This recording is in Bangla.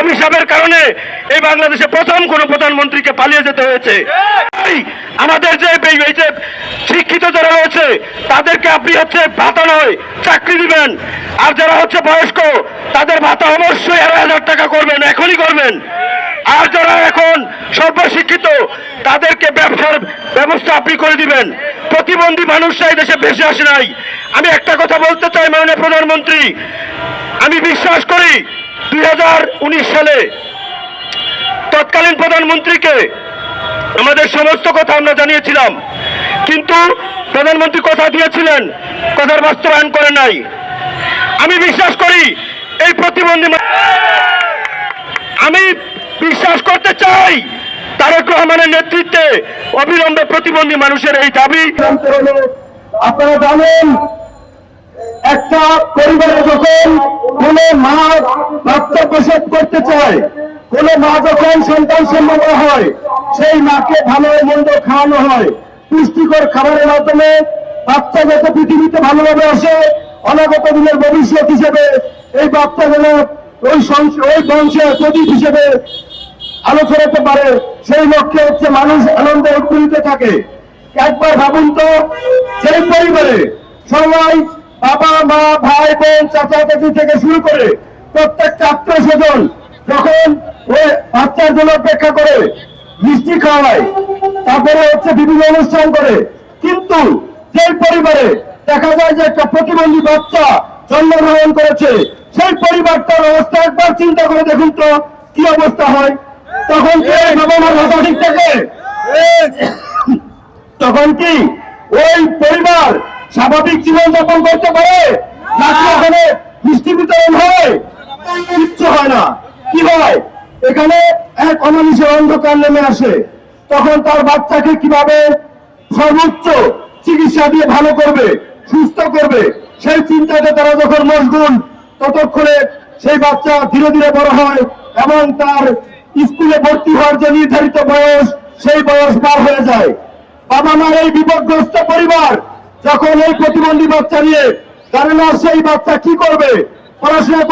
অভিশাপের কারণে এই বাংলাদেশে প্রথম কোন প্রধানমন্ত্রীকে পালিয়ে যেতে হয়েছে। আমাদের যে শিক্ষিত যারা রয়েছে তাদেরকে আপনি ভাতা নয় চাকরি দিবেন, আর যারা বয়স্ক তাদের ভাতা অবশ্যই 11,000 টাকা করবেন, এখনই করবেন। আর যারা এখন সর্বশিক্ষিত তাদেরকে ব্যবসার ব্যবস্থা আপনি করে দিবেন। প্রতিবন্ধী মানুষরা এই দেশে বেশি আসে নাই। আমি একটা কথা বলতে চাই মাননীয় প্রধানমন্ত্রী, আমি বিশ্বাস করি 2019 সালে তৎকালীন প্রধানমন্ত্রীকে আমাদের সমস্ত কথা আমরা জানিয়েছিলাম, কিন্তু প্রধানমন্ত্রী কথা দিয়েছিলেন, কথার বাস্তবায়ন করে নাই। আমি বিশ্বাস করি এই প্রতিবন্ধী, আমি বিশ্বাস করতে চাই তারেক রহমানের নেতৃত্বে অবিলম্বে প্রতিবন্ধী মানুষের এই দাবি। আপনারা জানেন, একটা পরিবারে যখন কোন মা বাচ্চা প্রসব করতে চায়, কোন মা যখন সন্তান সম্ভব হয়, সেই মাকে ভালো মন্দ খাওয়ানো হয়, পুষ্টিকর খাবারের মাধ্যমে বাচ্চা যাতে পৃথিবীতে ভালোভাবে আসে, অনাগত দিনের ভবিষ্যৎ হিসেবে এই বাচ্চাগুলো ওই বংশের প্রতীক হিসেবে আলো ছড়াতে পারে, সেই লক্ষ্যে মানুষ আনন্দে উৎফুল্লিত থাকে। একবার ভাবুন তো, সেই পরিবারে সবাই বাবা মা ভাই বোন চাচা চাচি থেকে শুরু করে প্রত্যেকটা আত্মীয় স্বজন যখন ওই বাচ্চার জন্য অপেক্ষা করে মিষ্টি খাওয়ায়, তারপরে বিভিন্ন অনুষ্ঠান করে, কিন্তু যেই পরিবারে দেখা যায় যে একটা প্রতিবন্ধী বাচ্চা জন্মগ্রহণ করেছে, সেই পরিবারটার অবস্থা একবার চিন্তা করে দেখুন তো কি অবস্থা হয়। তখন কি বাবা মার ভাষা ঠিক থাকে? তখন কি ওই পরিবার স্বাভাবিক জীবনযাপন করতে পারে? নাকি ওখানে মিষ্টি বিতরণ হয়? কিচ্ছু হয় না। কি হয়? এখানে এক অমানুষের অন্ধকার নেমে আসে। তখন তার বাচ্চাকে কিভাবে সর্বোচ্চ চিকিৎসা দিয়ে ভালো করবে, সুস্থ করবে, সেই চিন্তাতে তারা যখন মশগুল, ততক্ষণে সেই বাচ্চা ধীরে ধীরে বড় হয় এবং তার স্কুলে ভর্তি হওয়ার যে নির্ধারিত বয়স, সেই বয়স পার হয়ে যায়। বাবা মার এই বিপদগ্রস্ত পরিবার যখন এই প্রতিবন্ধী বাচ্চা নিয়ে জানে না সেই বাচ্চা কি করবে, পড়াশোনা